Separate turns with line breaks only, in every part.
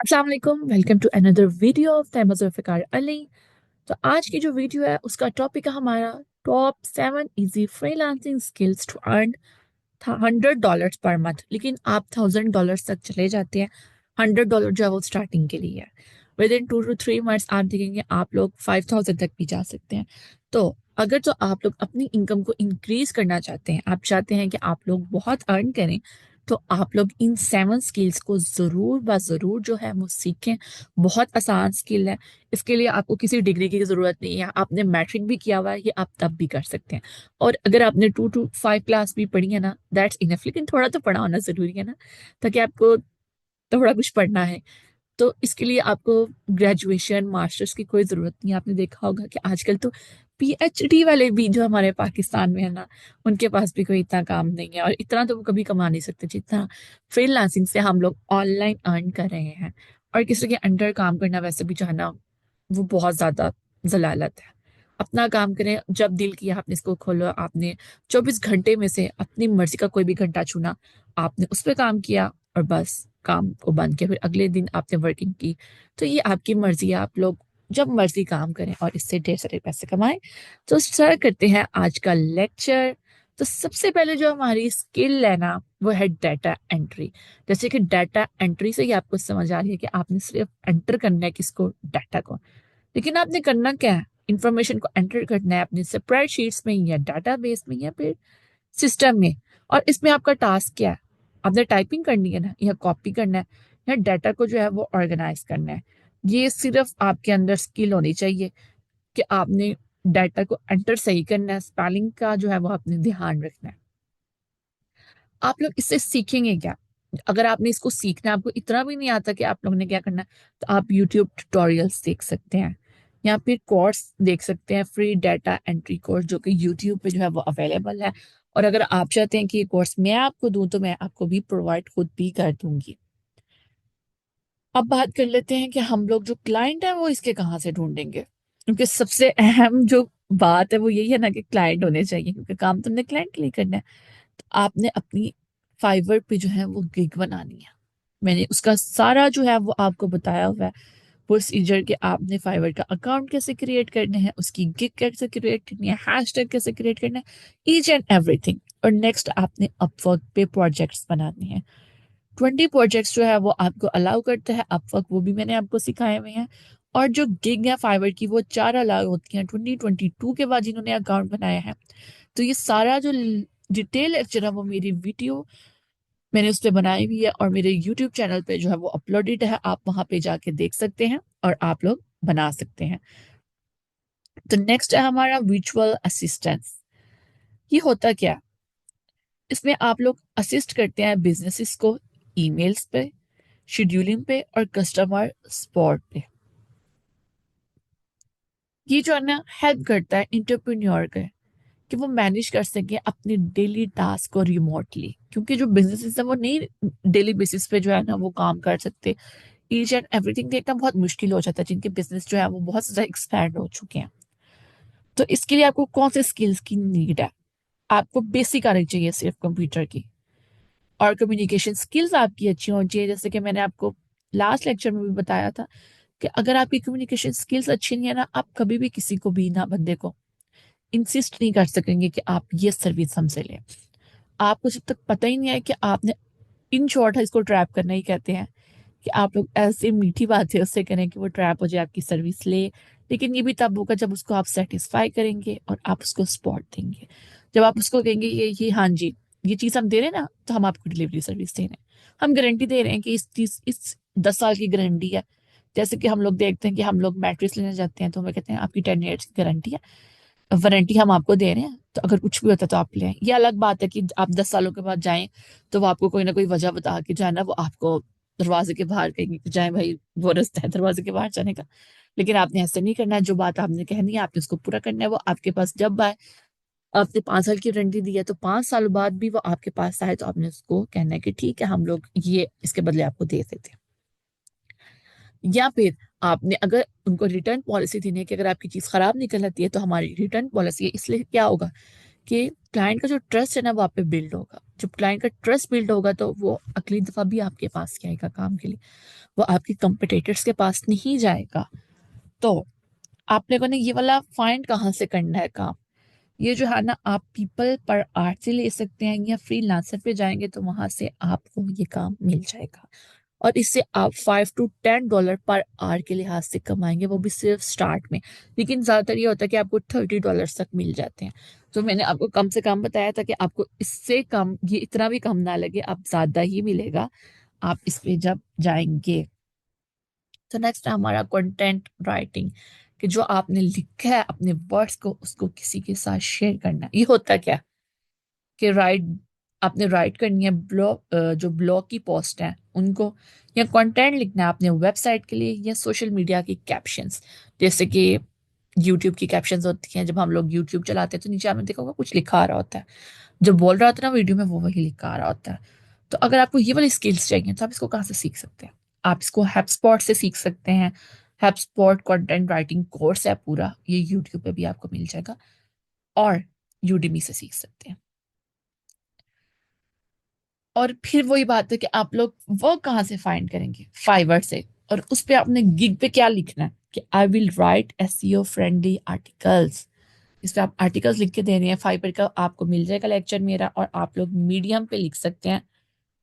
अस्सलाम वालेकुम, welcome to another video of Tahmaz Zulfiqar Ali. तो आज की जो वीडियो है उसका टॉपिक है हमारा top 7 easy freelancing skills to earn $100 पर मंथ। लेकिन आप $1000 तक चले जाते हैं। $100 जो है वो स्टार्टिंग के लिए है। विद इन 2 to 3 मंथ्स आप देखेंगे आप लोग 5000 तक भी जा सकते हैं। तो अगर तो आप लोग अपनी इनकम को इंक्रीज करना चाहते हैं, आप चाहते हैं कि आप लोग बहुत अर्न करें, तो आप लोग इन 7 स्किल्स को ज़रूर ब ज़रूर जो है वो सीखें। बहुत आसान स्किल है। इसके लिए आपको किसी डिग्री की ज़रूरत नहीं है। आपने मैट्रिक भी किया हुआ है, ये आप तब भी कर सकते हैं। और अगर आपने 2 to 5 क्लास भी पढ़ी है ना, दैट्स इनफ। लेकिन थोड़ा तो पढ़ा होना ज़रूरी है ना, ताकि आपको थोड़ा कुछ पढ़ना है। तो इसके लिए आपको ग्रेजुएशन मास्टर्स की कोई ज़रूरत नहीं है। आपने देखा होगा कि आजकल तो पीएचडी वाले भी जो हमारे पाकिस्तान में है ना, उनके पास भी कोई इतना काम नहीं है, और इतना तो वो कभी कमा नहीं सकते जितना फ्रीलांसिंग से हम लोग ऑनलाइन अर्न कर रहे हैं। और किसी के अंडर काम करना वैसे भी चाहना वो बहुत ज़्यादा जलालत है। अपना काम करें, जब दिल किया आपने इसको खोलो, आपने 24 घंटे में से अपनी मर्जी का कोई भी घंटा चुना, आपने उस पर काम किया और बस काम को बंद किया, फिर अगले दिन आपने वर्किंग की। तो ये आपकी मर्जी है, आप लोग जब मर्जी काम करें और इससे ढेर सारे पैसे कमाएं। तो स्टार्ट करते हैं आज का लेक्चर। तो सबसे पहले जो हमारी स्किल है ना, वो है डाटा एंट्री। जैसे कि डाटा एंट्री से ही आपको समझ आ रही है कि आपने सिर्फ एंटर करना है किसको, डाटा को। लेकिन आपने करना क्या है, इंफॉर्मेशन को एंटर करना है अपने स्प्रेडशीट्स में या डाटाबेस में या फिर सिस्टम में। और इसमें आपका टास्क क्या है, आपने टाइपिंग करनी है ना, या कॉपी करना है, या डाटा को जो है वो ऑर्गेनाइज करना है। ये सिर्फ आपके अंदर स्किल होनी चाहिए कि आपने डाटा को एंटर सही करना है, स्पेलिंग का जो है वो आपने ध्यान रखना है। आप लोग इससे सीखेंगे क्या? अगर आपने इसको सीखना है, आपको इतना भी नहीं आता कि आप लोगों ने क्या करना है, तो आप यूट्यूब ट्यूटोरियल्स देख सकते हैं, या फिर कोर्स देख सकते हैं, फ्री डाटा एंट्री कोर्स जो कि यूट्यूब पे जो है वो अवेलेबल है। और अगर आप चाहते हैं कि ये कोर्स मैं आपको दूं, तो मैं आपको भी प्रोवाइड खुद भी कर दूंगी। अब बात कर लेते हैं कि हम लोग जो क्लाइंट है वो इसके कहाँ से ढूंढेंगे। क्योंकि सबसे अहम जो बात है वो यही है ना कि क्लाइंट होने चाहिए, क्योंकि काम तुमने क्लाइंट के लिए करना है। तो आपने अपनी फाइवर पे जो है वो गिग बनानी है। मैंने उसका सारा जो है वो आपको बताया हुआ है प्रोसीजर, कि आपने फाइवर का अकाउंट कैसे क्रिएट करने हैं, उसकी गिग कैसे क्रिएट करनी है, हैशटैग कैसे क्रिएट करना है, ईच एंड एवरीथिंग। और नेक्स्ट आपने अपवर्क पे प्रोजेक्ट्स बनाने हैं। 20 प्रोजेक्ट्स जो है वो आपको अलाउ करते हैं अपवर्क, वो भी मैंने आपको सिखाए हुए हैं। और जो गिग है फाइवर की, वो 4 अलाउ होती हैं 2022 के बाद जिन्होंने अकाउंट बनाया है। तो ये सारा जो डिटेल लेक्चर है वो मेरी वीडियो मैंने उस पर बनाई हुई है, और मेरे यूट्यूब चैनल पे जो है वो अपलोडेड है। आप वहां पे जाके देख सकते हैं और आप लोग बना सकते हैं। तो नेक्स्ट है हमारा विजुअल असिस्टेंस। ये होता क्या है? इसमें आप लोग असिस्ट करते हैं बिजनेसेस को ईमेल्स पे, शेड्यूलिंग पे और कस्टमर सपोर्ट पे। ये जो है ना, हेल्प करता है इंटरप्रेन्योर का कि वो मैनेज कर सके अपने डेली टास्क को रिमोटली, क्योंकि जो बिजनेसेस है वो नहीं डेली बेसिस पे जो है ना वो काम कर सकते। ईच एंड एवरीथिंग देखना बहुत मुश्किल हो जाता है जिनके बिजनेस जो है वो बहुत ज्यादा एक्सपैंड हो चुके हैं। तो इसके लिए आपको कौन से स्किल्स की नीड है? आपको बेसिक आनी चाहिए सिर्फ कंप्यूटर की, और कम्युनिकेशन स्किल्स आपकी अच्छी होनी चाहिए। जैसे कि मैंने आपको लास्ट लेक्चर में भी बताया था कि अगर आपकी कम्युनिकेशन स्किल्स अच्छी नहीं है ना, आप कभी भी किसी को भी ना, बंदे को इंसिस्ट नहीं कर सकेंगे कि आप ये सर्विस हमसे लें। आपको जब तक पता ही नहीं है कि आपने, इन शॉर्ट है इसको ट्रैप करना ही कहते हैं, कि आप लोग ऐसे मीठी बातें उससे करें कि वो ट्रैप हो जाए, आपकी सर्विस ले। लेकिन ये भी तब होगा जब उसको आप सेटिस्फाई करेंगे और आप उसको सपोर्ट देंगे। जब आप उसको कहेंगे ये हाँ जी, ये चीज़ हम दे रहे हैं ना, तो हम आपको डिलीवरी सर्विस दे रहे हैं, हम गारंटी दे रहे हैं कि इस चीज इस 10 साल की गारंटी है। जैसे कि हम लोग देखते हैं कि हम लोग मैट्रेस लेने जाते हैं, तो हमें कहते हैं आपकी 10 ईयर्स की गारंटी है, वारंटी हम आपको दे रहे हैं, तो अगर कुछ भी होता है तो आप लें। ये अलग बात है कि आप 10 सालों के बाद जाएं, तो वो आपको कोई ना कोई वजह बता के जाए ना, वो आपको दरवाजे के बाहर कहेंगे कि जाए भाई, वो रास्ता है दरवाजे के बाहर जाने का। लेकिन आपने ऐसे नहीं करना है। जो बात आपने कहनी है आपने उसको पूरा करना है। वो आपके पास जब आए, आपने 5 साल की वारंटी दी है, तो 5 साल बाद भी वो आपके पास आए, तो आपने उसको कहना है कि ठीक है, हम लोग ये इसके बदले आपको दे देते हैं। या फिर आपने अगर उनको रिटर्न पॉलिसी देनी है कि अगर आपकी चीज खराब निकल आती है तो हमारी रिटर्न पॉलिसी है, इसलिए क्या होगा कि क्लाइंट का जो ट्रस्ट है ना वो आप पे बिल्ड होगा। जब क्लाइंट का ट्रस्ट बिल्ड होगा तो वो अगली दफा भी आपके पास क्या आएगा काम के लिए, वो आपके कंपिटिटर्स के पास नहीं जाएगा। तो आप लोगों ने ये वाला फाइंड कहाँ से करना है काम, ये जो है ना आप पीपल पर आर्ट से ले सकते हैं या फ्रीलांसर पे जाएंगे तो वहां से आपको ये काम मिल जाएगा। और इससे आप $5 to $10 पर आवर के लिहाज से कमाएंगे, वो भी सिर्फ स्टार्ट में। लेकिन ज्यादातर ये होता है कि आपको $30 तक मिल जाते हैं। तो मैंने आपको कम से कम बताया था कि आपको इससे कम, ये इतना भी कम ना लगे, आप ज्यादा ही मिलेगा आप इस पे जब जाएंगे। तो नेक्स्ट है हमारा कंटेंट राइटिंग, कि जो आपने लिखा है अपने वर्ड्स को उसको किसी के साथ शेयर करना है। ये होता क्या कि आपने राइट करनी है ब्लॉग, जो ब्लॉग की पोस्ट है उनको, या कंटेंट लिखना है अपने वेबसाइट के लिए या सोशल मीडिया की कैप्शंस। जैसे कि यूट्यूब की कैप्शंस होती हैं, जब हम लोग यूट्यूब चलाते हैं तो नीचे आपने देखा होगा कुछ लिखा आ रहा होता है, जो बोल रहा होता है ना वीडियो में वो वही लिखा आ रहा होता है। तो अगर आपको ये वाली स्किल्स चाहिए तो आप इसको कहाँ से सीख सकते हैं? आप इसको हैपस्पॉट से सीख सकते हैं। हैपस्पॉट कंटेंट राइटिंग कोर्स है पूरा, ये यूट्यूब पे भी आपको मिल जाएगा, और यूडेमी से सीख सकते हैं। और फिर वही बात है कि आप लोग वर्क कहाँ से फाइंड करेंगे? फाइवर से। और उस पे आपने गिग पे क्या लिखना है कि I will write SEO friendly articles. इस पे आप आर्टिकल्स लिख के दे रहे हैं, फाइवर का आपको मिल जाएगा लेक्चर मेरा। और आप लोग मीडियम पे लिख सकते हैं,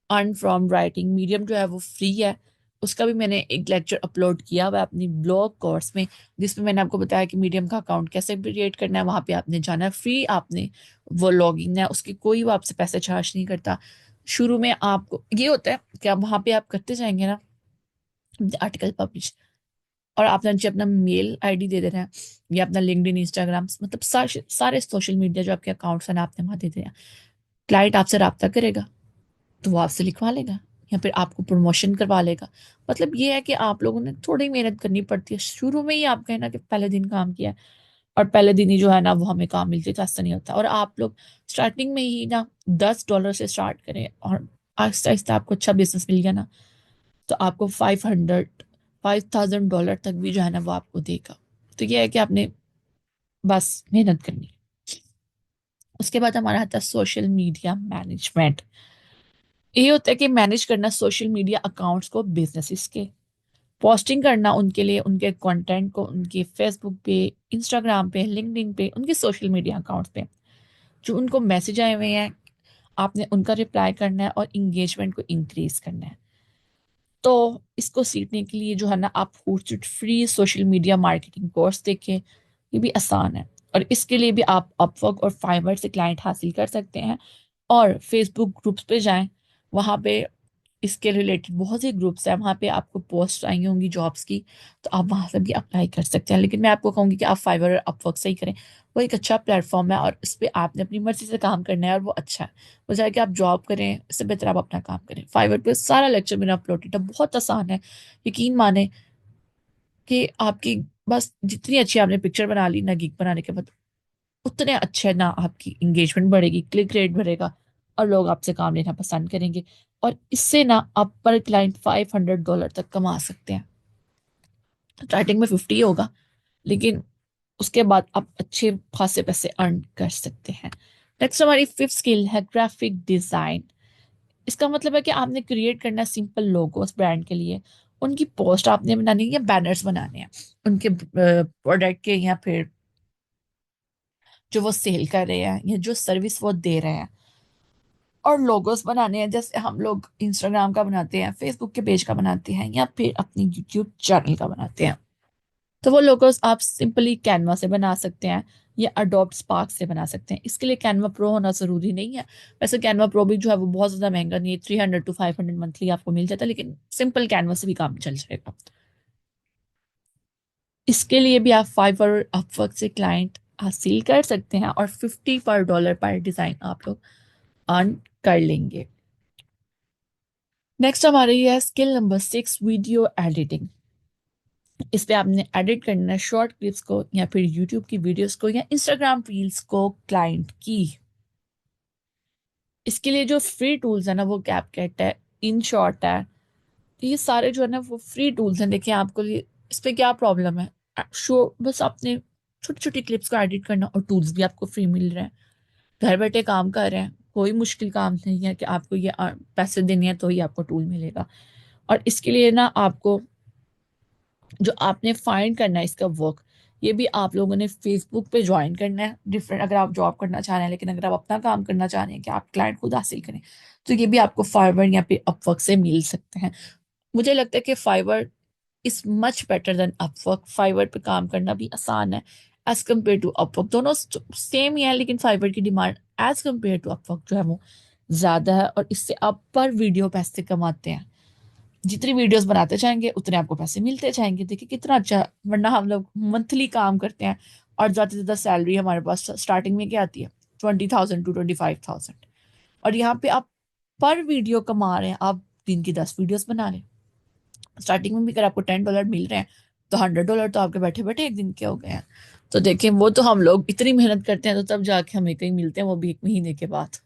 अर्न फ्रॉम राइटिंग। मीडियम जो है वो फ्री है, उसका भी मैंने एक लेक्चर अपलोड किया हुआ है अपनी ब्लॉग कोर्स में, जिसमें मैंने आपको बताया कि मीडियम का अकाउंट कैसे क्रिएट करना है। वहां पे आपने जाना है, फ्री आपने वो लॉगिन है, उसकी कोई वो आपसे पैसे चार्ज नहीं करता। शुरू में आपको ये होता है कि आप वहां पे आप करते जाएंगे ना आर्टिकल पब्लिश, और आपने नीचे अपना मेल आईडी दे देना है या अपना लिंक्डइन, इंस्टाग्राम, मतलब सारे सोशल मीडिया जो आपके अकाउंट्स हैं ना आपने वहां दे देना। क्लाइंट आपसे रब्ता करेगा तो वो आपसे लिखवा लेगा या फिर आपको प्रमोशन करवा लेगा। मतलब ये है कि आप लोगों ने थोड़ी मेहनत करनी पड़ती है शुरू में ही। आप कहें ना कि पहले दिन काम किया है और पहले दिन ही जो है ना वो हमें काम मिलती है, तो ऐसा नहीं होता। और आप लोग स्टार्टिंग में ही ना $10 से स्टार्ट करें, और आहिस्ता आहिस्ता आपको अच्छा बिजनेस मिल गया ना तो आपको $5,000 तक भी जो है ना वो आपको देगा। तो ये है कि आपने बस मेहनत करनी है। उसके बाद हमारा आता है सोशल मीडिया मैनेजमेंट। ये होता है कि मैनेज करना सोशल मीडिया अकाउंट्स को, बिजनेसेस के, पोस्टिंग करना उनके लिए, उनके कंटेंट को उनके फेसबुक पे, इंस्टाग्राम पे, लिंक्डइन पे, उनके सोशल मीडिया अकाउंट्स पे जो उनको मैसेज आए हुए हैं, आपने उनका रिप्लाई करना है और इंगेजमेंट को इंक्रीज करना है। तो इसको सीखने के लिए जो है ना आप free social media marketing course देखें, ये भी आसान है। और इसके लिए भी आप अपवर्क और फाइवर से क्लाइंट हासिल कर सकते हैं। और फेसबुक ग्रुप्स पे जाएं, वहां पे इसके रिलेटेड बहुत से ग्रुप्स हैं, वहां पे आपको पोस्ट आई होंगी जॉब्स की, तो आप वहां से भी अप्लाई कर सकते हैं। लेकिन मैं आपको कहूंगी कि आप फाइवर और अपवर्क से ही करें, वो एक अच्छा प्लेटफॉर्म है और इस पे आपने अपनी मर्जी से काम करना है और वो अच्छा है। बजाय कि आप जॉब करें, इससे बेहतर आप अपना काम करें। फाइवर पे सारा लेक्चर मैंने अपलोडेड है, बहुत आसान है। यकीन माने कि आपकी बस जितनी अच्छी आपने पिक्चर बना ली ना गिग बनाने के बाद, उतने अच्छे ना आपकी इंगेजमेंट बढ़ेगी, क्लिक रेट बढ़ेगा, और लोग आपसे काम लेना पसंद करेंगे। और इससे ना आप पर क्लाइंट $500 तक कमा सकते हैं। स्टार्टिंग में 50 होगा, लेकिन उसके बाद आप अच्छे खासे पैसे अर्न कर सकते हैं। नेक्स्ट हमारी फिफ्थ स्किल है ग्राफिक डिजाइन। इसका मतलब है कि आपने क्रिएट करना सिंपल लोगोस ब्रांड के लिए, उनकी पोस्ट आपने बनानी है या बैनर्स बनाने हैं उनके प्रोडक्ट के, या फिर जो वो सेल कर रहे हैं या जो सर्विस वो दे रहे हैं। और लोगोस बनाने हैं जैसे हम लोग इंस्टाग्राम का बनाते हैं, फेसबुक के पेज का बनाते हैं, या फिर अपनी यूट्यूब चैनल का बनाते हैं। तो वो लोगोस आप सिंपली कैनवा से बना सकते हैं या अडोब स्पार्क से बना सकते हैं। इसके लिए कैनवा प्रो होना जरूरी नहीं है। वैसे कैनवा प्रो भी जो है वो बहुत ज्यादा महंगा नहीं है, 300 to 500 मंथली आपको मिल जाता है, लेकिन सिंपल कैनवा से भी काम चल जाएगा। इसके लिए भी आप फाइवर और अपवर्क से क्लाइंट हासिल कर सकते हैं और $50 पर डिजाइन आप लोग अर्न कर लेंगे। नेक्स्ट हमारी है स्किल नंबर 6, वीडियो एडिटिंग। इस पे आपने एडिट करना है शॉर्ट क्लिप्स को या फिर यूट्यूब की वीडियोस को या इंस्टाग्राम रील्स को क्लाइंट की। इसके लिए जो फ्री टूल्स है ना वो कैपकट है, इन शॉर्ट है। तो ये सारे जो है ना वो फ्री टूल्स हैं। देखिए आपको इस पे क्या प्रॉब्लम है, शो बस आपने छोटी छोटी क्लिप्स को एडिट करना और टूल्स भी आपको फ्री मिल रहे हैं। घर बैठे काम कर रहे हैं, कोई मुश्किल काम नहीं है कि आपको ये पैसे देने हैं तो ही आपको टूल मिलेगा। और इसके लिए ना आपको जो आपने फाइंड करना है इसका वर्क, ये भी आप लोगों ने फेसबुक पे ज्वाइन करना है। डिफरेंट, अगर आप जॉब करना चाह रहे हैं, लेकिन अगर आप अपना काम करना चाह रहे हैं कि आप क्लाइंट खुद हासिल करें, तो ये भी आपको फाइवर या पे अपवर्क से मिल सकते हैं। मुझे लगता है कि Fiverr is much better than Upwork. Fiverr पे काम करना भी आसान है एज कम्पेयर टू अपवर्क। दोनों सेम ही है, लेकिन फाइवर की demand as compare to Upwork जो है वो ज्यादा है, और इससे आप पर वीडियो पैसे कमाते हैं। जितनी वीडियोस बनाते जाएंगे उतने आपको पैसे मिलते जाएंगे। देखिए कितना अच्छा। वरना हम लोग मंथली काम करते हैं और ज्यादा से ज्यादा सैलरी हमारे पास स्टार्टिंग में क्या आती है, 20,000 to 25,000। और यहाँ पे आप पर वीडियो कमा रहे हैं, आप दिन की 10 वीडियोस बना रहे हैं। स्टार्टिंग में भी अगर आपको $10 मिल रहे हैं, तो $100 तो आपके बैठे बैठे एक दिन के हो गए हैं। तो देखें, वो तो हम लोग इतनी मेहनत करते हैं तो तब जाके हमें कहीं मिलते हैं, वो भी 1 महीने के बाद।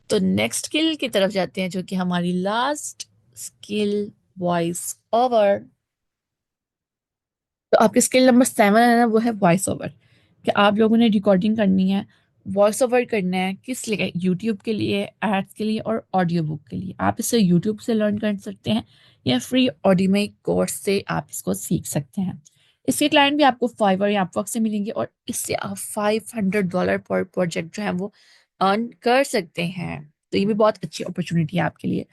तो नेक्स्ट स्किल की तरफ जाते हैं, जो कि हमारी लास्ट स्किल, वॉइस ओवर। तो आपकी स्किल नंबर 7 है ना, वो है वॉइस ओवर। कि आप लोगों ने रिकॉर्डिंग करनी है, वॉइस ओवर करना है। किस लिए? यूट्यूब के लिए, एड्स के लिए और ऑडियो बुक के लिए। आप इसे यूट्यूब से लर्न कर सकते हैं या फ्री ऑडियो कोर्स से आप इसको सीख सकते हैं। इसके क्लाइंट भी आपको फाइवर या अपवर्क से मिलेंगे, और इससे आप $500 पर प्रोजेक्ट जो है वो अर्न कर सकते हैं। तो ये भी बहुत अच्छी अपॉर्चुनिटी है आपके लिए।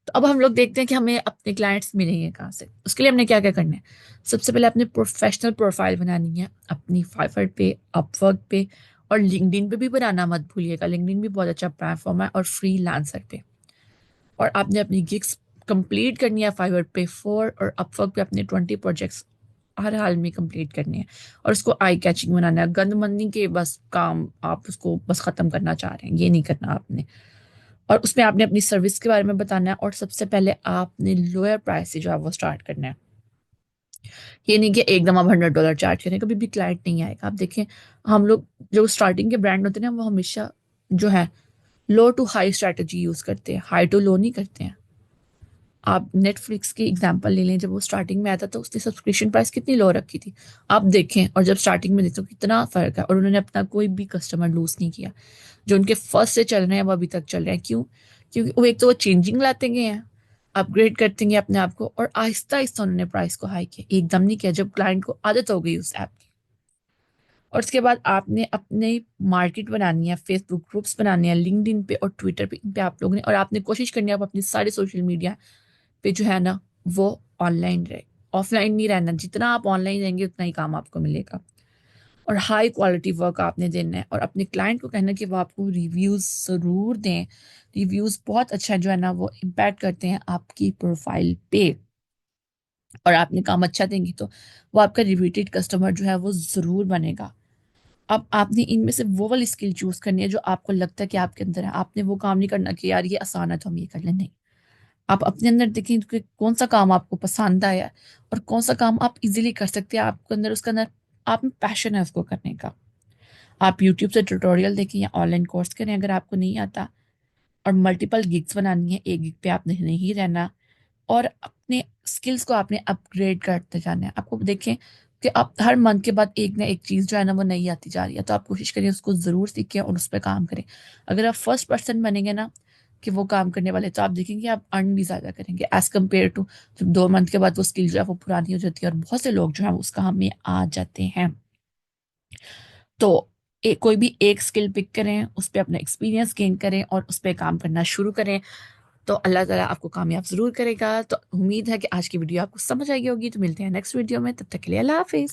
तो अब हम लोग देखते हैं कि हमें अपने क्लाइंट्स मिलेंगे कहाँ से। उसके लिए हमने क्या क्या करना है। सबसे पहले अपने प्रोफेशनल प्रोफाइल बनानी है अपनी फाइवर पे, अपवर्क पे और लिंक्डइन पे भी बनाना मत भूलिएगा। लिंक्डइन भी बहुत अच्छा प्लेटफॉर्म है, और फ्रीलांसर पे। और आपने अपनी गिग्स कंप्लीट करनी है फाइवर पे 4 और अपवर्क पे अपने 20 प्रोजेक्ट्स हर हाल में कंप्लीट करने हैं। और उसको आई कैचिंग बनाना है, गंदमंदी के बस काम आप उसको बस खत्म करना चाह रहे हैं, ये नहीं करना आपने। और उसमें आपने अपनी सर्विस के बारे में बताना है, और सबसे पहले आपने लोअर प्राइस से जो है वो स्टार्ट करना है। ये नहीं कि एकदम आप $100 चार्ज करें, कभी भी क्लाइंट नहीं आएगा। आप देखें, हम लोग जो स्टार्टिंग के ब्रांड होते हैं ना, वो हमेशा जो है लो टू हाई स्ट्रैटेजी यूज करते हैं, हाई टू लो नहीं करते हैं। आप नेटफ्लिक्स की एग्जांपल ले लें, जब वो स्टार्टिंग में आया था तो उसने सब्सक्रिप्शन प्राइस कितनी लो रखी थी, आप देखें। और जब स्टार्टिंग में देखते हो कितना फर्क है, और उन्होंने अपना कोई भी कस्टमर लूज नहीं किया। जो उनके फर्स्ट से चल रहे हैं वो अभी तक चल रहे हैं। क्यों? क्योंकि वो एक तो वो चेंजिंग लाते गए हैं, अपग्रेड करते गए अपने आप को, और आहिस्ता आहिस्ता उन्होंने प्राइस को हाई किया, एकदम नहीं किया जब क्लाइंट को आदत हो गई उस ऐप की। और उसके बाद आपने अपने मार्केट बनानी है, फेसबुक ग्रुप्स बनाने हैं, लिंक्डइन पे और ट्विटर पे, इन पे आप लोगों ने। और आपने कोशिश करनी है आप अपनी सारे सोशल मीडिया पे जो है ना वो ऑनलाइन रहे, ऑफलाइन नहीं रहना। जितना आप ऑनलाइन रहेंगे उतना ही काम आपको मिलेगा। और हाई क्वालिटी वर्क आपने देना है, और अपने क्लाइंट को कहना कि वो आपको रिव्यूज जरूर दें। रिव्यूज बहुत अच्छा जो है ना वो इम्पैक्ट करते हैं आपकी प्रोफाइल पे। और आपने काम अच्छा देंगे तो वो आपका रिपीटेड कस्टमर जो है वो जरूर बनेगा। अब आपने इनमें से वो वाली स्किल चूज करनी है जो आपको लगता है कि आपके अंदर है। आपने वो काम नहीं करना कि यार ये आसान है तो हम ये कर लें, नहीं। आप अपने अंदर देखें कि कौन सा काम आपको पसंद आया है, और कौन सा काम आप इजीली कर सकते हैं। आपके अंदर उसका अंदर आप में पैशन है उसको करने का। आप यूट्यूब से ट्यूटोरियल देखें या ऑनलाइन कोर्स करें अगर आपको नहीं आता। और मल्टीपल गिग्स बनानी है, एक गिग पे आपने नहीं रहना। और अपने स्किल्स को आपने अपग्रेड करते जाना है। आपको देखें कि आप हर मंथ के बाद एक ना एक चीज़ जो है ना वो नई आती जा रही है, तो आप कोशिश करिए उसको ज़रूर सीखें और उस पर काम करें। अगर आप फर्स्ट पर्सन बनेंगे ना कि वो काम करने वाले, तो आप देखेंगे आप अर्न भी ज़्यादा करेंगे एज कम्पेयर टू जब 2 मंथ के बाद वो स्किल जो है वो पुरानी हो जाती है। और बहुत से लोग जो है उस काम में आ जाते हैं। तो कोई भी एक स्किल पिक करें, उस पर अपना एक्सपीरियंस गेन करें और उस पर काम करना शुरू करें। तो अल्लाह ताला आपको कामयाब जरूर करेगा। तो उम्मीद है कि आज की वीडियो आपको समझ आई होगी। तो मिलते हैं नेक्स्ट वीडियो में, तब तक के लिए अल्लाह हाफिज।